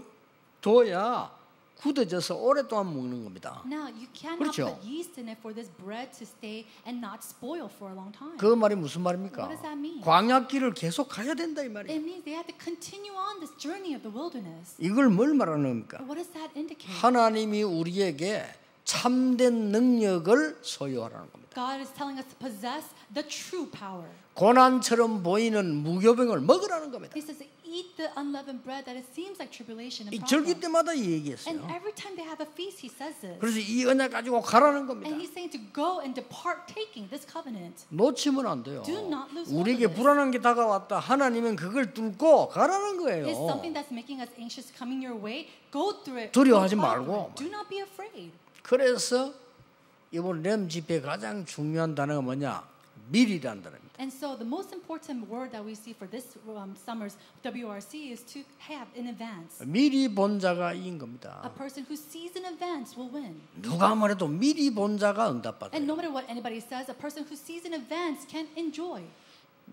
둬야 굳어져서 오랫동안 먹는 겁니다. Now you cannot 그렇죠. put yeast in it for this bread to stay and not spoil for a long time. 그 말이 무슨 말입니까? What does that mean? 광야길을 계속 가야 된다 이 말이에요. It means they have to continue on this journey of the wilderness. 이걸 뭘 말하는 겁니까? What does that indicate? 하나님이 우리에게 참된 능력을 소유하라는 겁니다. God is telling us to possess the true power. 고난처럼 보이는 무교병을 먹으라는 겁니다. He says, eat the unleavened bread that it seems like tribulation and 이 절기 problem. 때마다 이 얘기했어요. And every time they have a feast, he says this. 그래서 이 언약 가지고 가라는 겁니다. And he's saying to go and depart taking this covenant. 놓치면 안 돼요. Do not lose 우리에게 hold of this. 불안한 게 다가왔다. 하나님은 그걸 뚫고 가라는 거예요. It's something that's making us anxious coming your way. Go through it. 두려워하지 Go 말고. through it. Do not be afraid. 그래서 이번 렘 집회 가장 중요한 단어가 뭐냐? 미리란 단어입니다. And so the most important word that we see for this summer's WRC is to have in advance. 미리 본 자가 이긴 A 겁니다. person who sees in advance will win. 누가 말해도 미리 본 자가 응답받아요. And no matter what anybody says, a person who sees in advance can enjoy.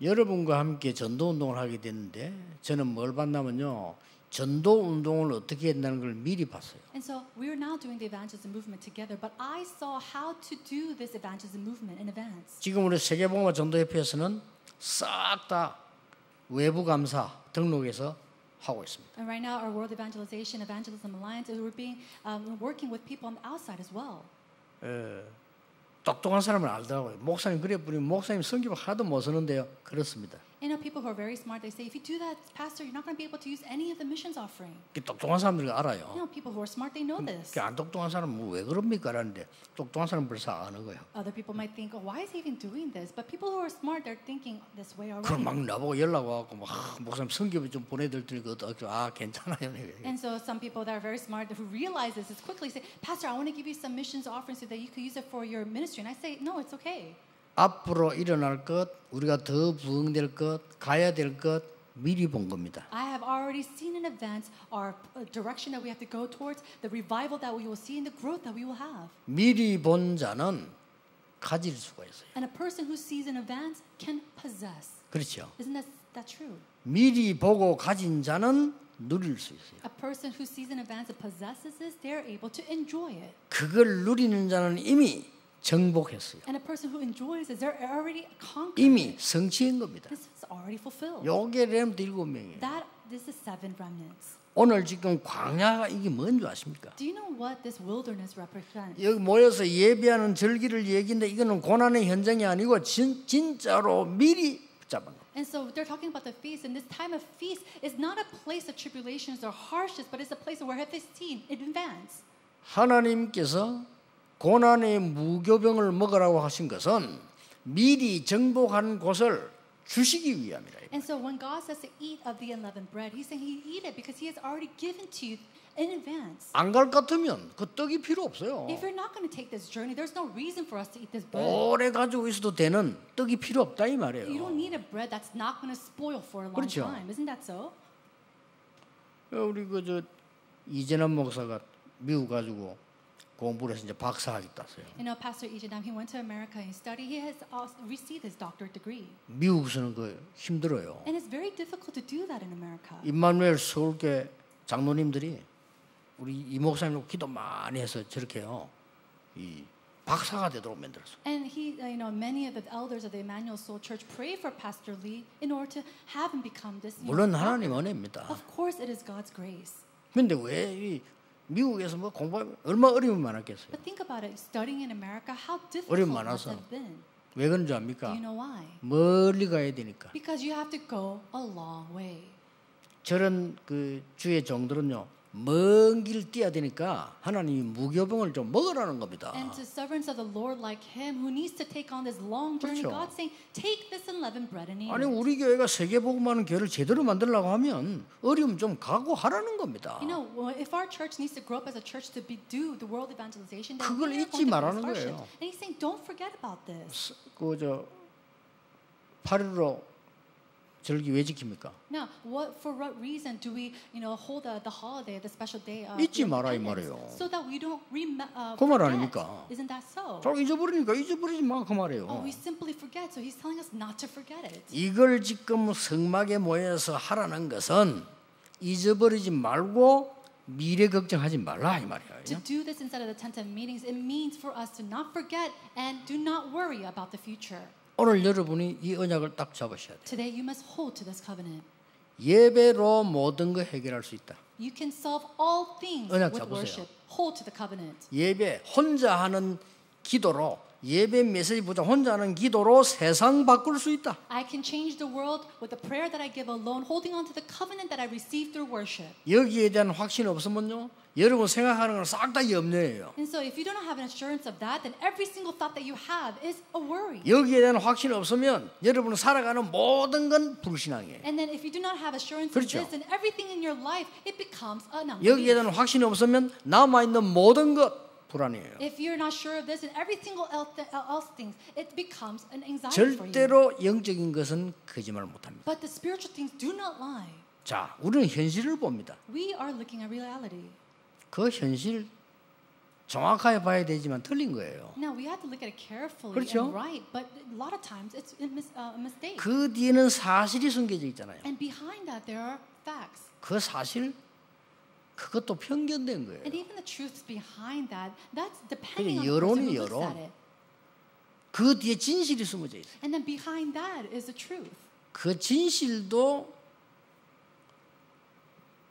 여러분과 함께 전도 운동을 하게 됐는데 저는 뭘 봤냐면요. 전도 운동을 어떻게 한다는 걸 미리 봤어요. And so we are now doing the evangelism movement together, but I saw how to do this evangelism movement in advance. 지금 우리 세계복음화 전도협회에서는 싹 다 외부 감사 등록해서 하고 있습니다. And right now, our World Evangelism Alliance, we're working with people on the outside as well. 똑똑한 사람을 알더라고요. 목사님 그래 뿌리면 목사님 성경 하도 못 쓰는데요. 그렇습니다. You know, people who are very smart, they say, if you do that, Pastor, you're not going to be able to use any of the missions offering. 똑똑한 사람들이 You 알아요. know, people who are smart, they know this. 안 똑똑한 사람은 왜 그럽니까? 라는데 똑똑한 사람은 벌써 아는 거예요. Other people might think, oh, why is he even doing this? But people who are smart, they're thinking this way 그럼 already. 막 나보고 연락 와갖고 막 목사님 성경을 좀 보내드릴 테니까 어떻게 괜찮아요. And so some people that are very smart who realize this is quickly say, Pastor, I want to give you some missions offerings so that you could use it for your ministry. And I say, no, it's okay. 앞으로 일어날 것, 우리가 더 부흥될 것, 가야 될 것 미리 본 겁니다. I have already seen in advance our direction that we have to go towards, the revival that we will see, and the growth that we will have. 미리 본 자는 가질 수가 있어요. And a person who sees in advance can possess. 그렇죠. Isn't that true? 미리 보고 가진 자는 누릴 수 있어요. A person who sees in advance and possesses this, they're able to enjoy it. 그걸 누리는 자는 이미 정복했어요. And a person who enjoys it, they're already conquered. 이미 성취한 겁니다. This is already fulfilled. 요게 렘트 7명이에요. This is 7 remnants. 오늘 지금 광야가 이게 뭔지 아십니까? Do you know what this wilderness represents? 여기 모여서 예배하는 절기를 얘기인데 이거는 고난의 현장이 아니고 진짜로 미리 붙잡은 거예요. And so they're talking about the feast, and this time of feast is not a place of tribulations or harshness, but it's a place where have they seen in advance. 하나님께서 고난의 무교병을 먹으라고 하신 것은 미리 정복한 곳을 주시기 위함이라. And so when God says to eat of the unleavened bread, He's saying He eat it because He has already given to you in advance. 안 갈 것 같으면 그 떡이 필요 없어요. If you're not going to take this journey, there's no reason for us to eat this bread. 오래 가지고 있어도 되는 떡이 필요 없다 이 말이에요. You don't need a bread that's not going to spoil for a long 그렇죠. time. Isn't that so? 우리 그 이재남 목사가 미국 가지고 공부를 해서 이제 박사학위 땄어요. You know, Pastor Ijenam, he went to America and studied. He has also received his doctorate degree. 미국에서는 그 힘들어요. And it's very difficult to do that in America. 임마누엘 서울교회 장로님들이 우리 이 목사님 기도 많이 해서 저렇게요. 이 박사가 되도록 만들었어. And he, you know, many of the elders of the Emmanuel Soul Church pray for Pastor Lee in order to have him become this. 물론 하나님 은혜입니다. Of course, it is God's grace. 그런데 왜 이 미국에서 뭐 공부하면 얼마나 어려움이 많았겠어요. But think about it. Studying in America, how difficult 어려움 must 많아서. have been. 왜 그런지 Do 압니까? you know why? 멀리 가야 되니까. Because you have to go a long way. 저런 그 주의 종들은요. 먼 길 뛰어야 되니까 하나님이 무교병을 좀 먹으라는 겁니다. And to servants of the Lord like him who needs to take on this long journey, 그렇죠. God's saying, take this unleavened bread and eat 아니 it. 우리 교회가 세계복음하는 교회를 제대로 만들려고 하면 어려움 좀 각오하라는 겁니다. You know, if our church needs to grow up as a church to do the world evangelization, then 그걸 we are 잊지 going to 말라는 face hardships. 거예요. And he's saying, don't forget about this. 그저 8.15 절기 왜 지킵니까? Now, for what reason do we, you know, hold the holiday, the special day of 잊지 마라 이 independence? 말이에요. So that we don't 그 말 forget. 아닙니까? Isn't that so? 자꾸 잊어버리니까 잊어버리지 마 그 Oh, 말이에요. we simply forget. So he's telling us not to forget it. 이걸 지금 성막에 모여서 하라는 것은 잊어버리지 말고 미래 걱정하지 말라 이 말이에요. To do this inside of the tent of meetings, it means for us to not forget and do not worry about the future. 오늘 여러분이 이 언약을 딱 잡으셔야 돼요. Today, you must hold to this covenant. 예배로 모든 거 해결할 수 있다. You can solve all things 언약 with 잡으세요. worship. Hold to the covenant. 예배 혼자 하는 기도로 예배 메시지 보자 혼자 하는 기도로 세상 바꿀 수 있다. I can change the world with the prayer that I give alone, holding on to the covenant that I received through worship. 여기에 대한 확신 없으면요. 여러분 생각하는 건 싹 다 염려예요. And so if you don't have an assurance of that, then every single thought that you have is a worry. 여기에 대한 확신 없으면 여러분 살아가는 모든 건 불신앙이에요. And then if you do not have assurance 그렇죠. of this, then everything in your life, it becomes an 여기에 unbelief. 대한 확신이 없으면 남아있는 모든 것 불안해요. If you're not sure of this and every single else things, it becomes an anxiety for you. 절대로 영적인 것은 거짓말 못합니다. But the spiritual things do not lie. 자, 우리는 현실을 봅니다. We are looking at reality. 그 현실 정확하게 봐야 되지만 틀린 거예요. Now we have to look at it carefully 그렇죠? and right, but a lot of times it's a mistake. 그 뒤에는 사실이 숨겨져 있잖아요. And behind that there are facts. 그 사실 그것도 편견된 거예요. And even the truths behind that, that's depending on the 여론이 person who looks 여론. at it. 그 뒤에 진실이 숨어져 있어요. And then behind that is the truth. 그 진실도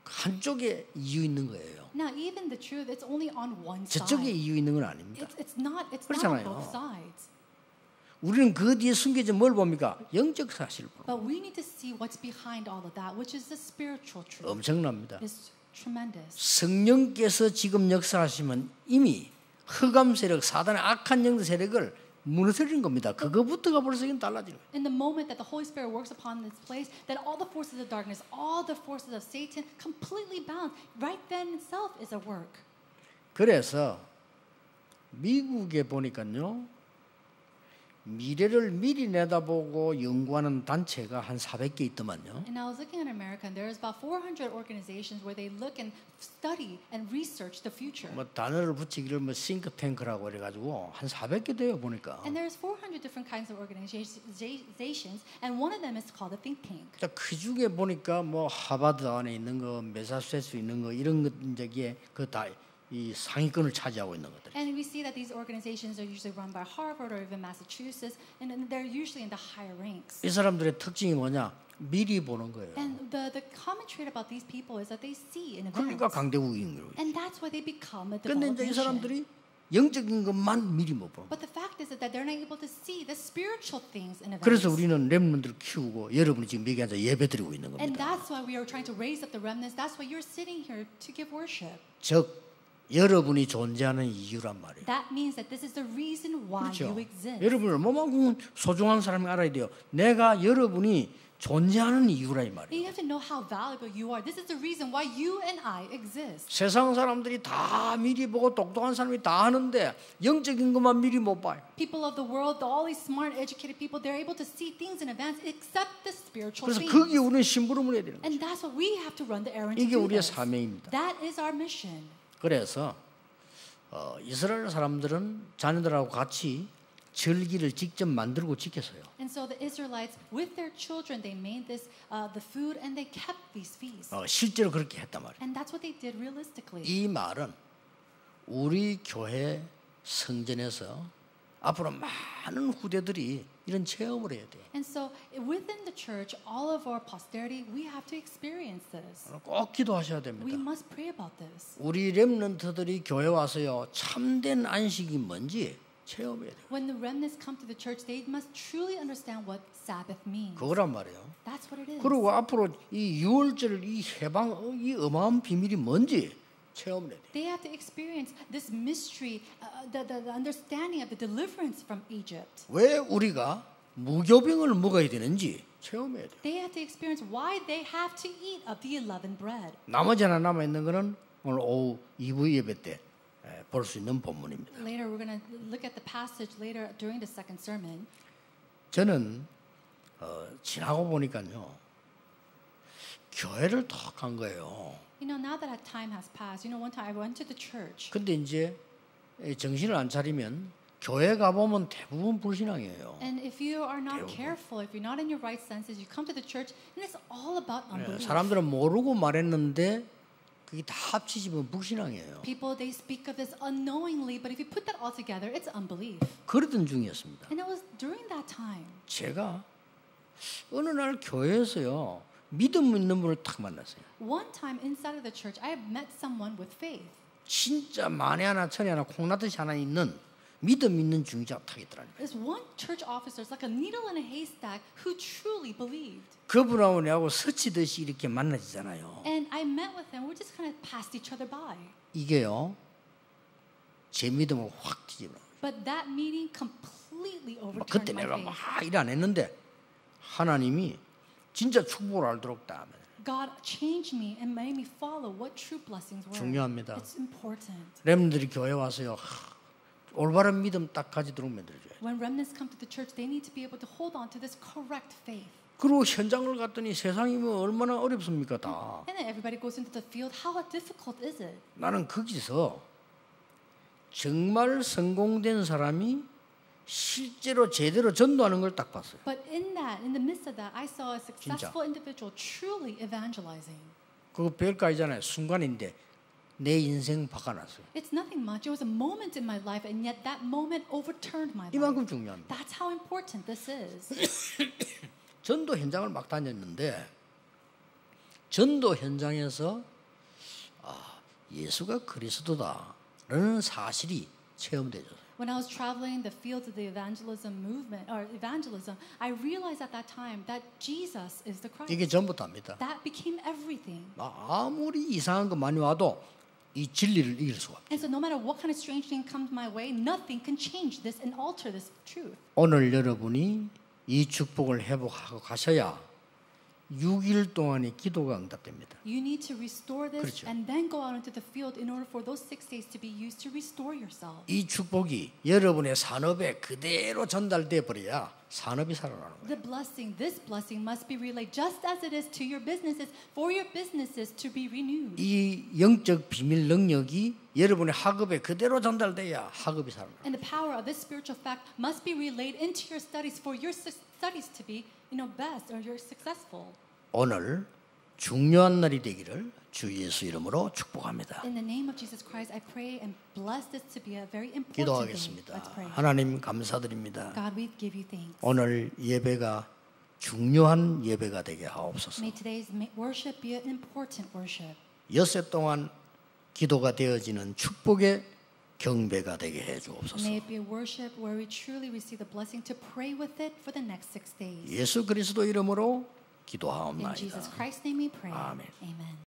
한쪽에 이유 있는 거예요. Now even the truth, it's only on one 저쪽에 side. 이유 있는 건 아닙니다. It's not on 그렇잖아요. both sides. 우리는 그 뒤에 숨겨진 뭘 봅니까? 영적 사실을 봅니다. But we need to see what's behind all of that, which is the spiritual truth. 엄청납니다. It's tremendous. 성령께서 지금 역사하시면 이미 흑암 세력, 사단의 악한 영적 세력을 무너뜨리는 겁니다. 그거부터가 벌써 이건 달라지는 거예요. In the moment that the Holy Spirit works upon this place, then all the forces of darkness, all the forces of Satan completely bound. Right then itself is a work. 그래서 미국에 보니까요. 미래를 미리 내다보고 연구하는 단체가 한 400개 있더만요. And I was looking at America, and there's about 400 organizations where they look and study and research the future. 뭐 단어를 붙이기를 뭐 싱크탱크라고 그래가지고 한 400개 돼요 보니까. And there's 400 different kinds of organizations, and one of them is called a think tank. 그 중에 보니까 뭐 하버드 안에 있는 거, 매사추세츠 있는 거 이런 것 이제 그다 이 상위권을 차지하고 있는 것들. And we see that these organizations are usually run by Harvard or even Massachusetts, and they're usually in the higher ranks. 이 사람들의 특징이 뭐냐? 미리 보는 거예요. And the common trait about these people is that they see in 그러니까 advance. 강대국인 거예요. And that's why they become a 근데 developed 이제 이 nation. 사람들이 영적인 것만 미리 못 보는 거예요. But the fact is that they're not able to see the spiritual things in advance. 그래서 우리는 렘넌트를 키우고 여러분이 지금 여기 앉아 예배드리고 있는 And 겁니다. that's why we are trying to raise up the remnants. That's why you're sitting here to give worship. 즉 여러분이 존재하는 이유란 말이에요. That means that this is the reason why 그렇죠? you exist. 여러분을 얼마만큼 소중한 사람이 알아야 돼요. 내가 여러분이 존재하는 이유라 이 You 말이에요. have to know how valuable you are. This is the reason why you and I exist. 세상 사람들이 다 미리 보고 똑똑한 사람이 다 하는데 영적인 것만 미리 못 봐요. People of the world, all these smart, educated people, they're able to see things in advance except the spiritual 그래서 things. 거기에 우리는 심부름을 해야 되는 거예요. And that's what we have to run the errand to 이게 do 우리의 this. 사명입니다. That is our mission. 그래서 이스라엘 사람들은 자녀들하고 같이 절기를 직접 만들고 지켰어요. And so the Israelites, with their children, they made this the food and they kept these feasts. 실제로 그렇게 했단 말이에요. And that's what they did realistically. 이 말은 우리 교회 성전에서 앞으로 많은 후대들이 이런 체험을 해야 돼요. And so within the church, all of our posterity, we have to experience this. 꼭 기도하셔야 We 됩니다. must pray about this. 우리 렘넌트들이 교회 와서요 참된 안식이 뭔지 체험해야 돼요. When the remnants come to the church, they must truly understand what Sabbath means. 그거란 말이에요. That's what it is. 그리고 앞으로 이 6월절 이 해방 이 어마어마한 비밀이 뭔지 체험을 해야 돼요. They have to experience this mystery, the understanding of the deliverance from Egypt. 왜 우리가 무교병을 먹어야 되는지 체험해야 돼요. They have to experience why they have to eat of the unleavened bread. 나머지 하나 남아 있는 거는 오늘 오후 2부 예배 때 볼 수 있는 본문입니다. Later, we're going to look at the passage later during the second sermon. 저는 지나고 보니까요 교회를 더 간 거예요. You know, now that time has passed, you know, one time I went to the church. 근데 이제 정신을 안 차리면 교회 가 보면 대부분 불신앙이에요. And if you are not careful, if you're not in your right senses, you come to the church, and it's all about unbelief. 사람들은 모르고 말했는데 그게 다 합치지면 불신앙이에요. People, they speak of this unknowingly, but if you put that all together, it's unbelief. 그러던 중이었습니다. And it was during that time. 제가 어느 날 교회에서요 믿음 있는 분을 탁 만났어요. One time inside of the church, I met someone with faith. 진짜 만에 하나 천에 하나 콩나듯이 하나 있는 믿음 있는 중자가 탁 있더라고요. This one church officer is like a needle in a haystack who truly believed. 그분하고 내하고 스치듯이 이렇게 만나지잖아요. And I met with him. We just kind of passed each other by. 이게요 제 믿음을 확 뒤집어. But that meeting completely overturned 그때 my 내가 faith. 막 일 안 했는데 하나님이 진짜 축복을 알도록 다 하면 God changed me and made me follow what true blessings were. 중요합니다. It's important. 렘들이 교회 와서요 올바른 믿음 딱 가지도록 만들어줘요. When remnants come to the church, they need to be able to hold on to this correct faith. 그리고 현장을 갔더니 세상이 뭐 얼마나 어렵습니까 다. And then everybody goes into the field. How difficult is it? 나는 거기서 정말 성공된 사람이 실제로 제대로 전도하는 걸 딱 봤어요. But in the midst of that, I saw a successful individual truly evangelizing. 그거 별거 아니잖아요. 순간인데 내 인생 바꿔놨어요. It's nothing much. It was a moment in my life, and yet that moment overturned my life. 이만큼 중요합니다. That's how important this is. 전도 현장을 막 다녔는데 전도 현장에서 예수가 그리스도다라는 사실이 체험되죠. When I was traveling the fields of the evangelism movement or evangelism, I realized at that time that Jesus is the Christ. 이게 전부터입니다. That became everything. 아무리 이상한 거 많이 와도 이 진리를 이길 수가 없어요. And so no matter what kind of strange thing comes my way, nothing can change this and alter this truth. 오늘 여러분이 이 축복을 회복하고 가셔야 6일 동안의 기도가 응답됩니다. You need to restore this 그렇죠. and then go out into the field in order for those 6 days to be used to restore yourself. 이 축복이 여러분의 산업에 그대로 전달돼 버려야 산업이 살아나는 거예요. The blessing, this blessing must be relayed just as it is to your businesses for your businesses to be renewed. 이 영적 비밀 능력이 여러분의 학업에 그대로 전달돼야 학업이 살아나요. And the power of this spiritual fact must be relayed into your studies for your studies to be, best or you're successful. 오늘 중요한 날이 되기를 주 예수 이름으로 축복합니다. In the name of Jesus Christ, I pray and bless this to be a very important day. 기도하겠습니다. Let's pray. 하나님 감사드립니다. God, we give you thanks. 오늘 예배가 중요한 예배가 되게 하옵소서. May today's worship be an important worship. 엿새 동안 기도가 되어지는 축복의 경배가 되게 해 주옵소서. May it be a worship where we truly receive the blessing to pray with it for the next 6 days. 예수 그리스도 이름으로 In 기도하옵나이다. Jesus Christ's name we pray. 아멘. Amen.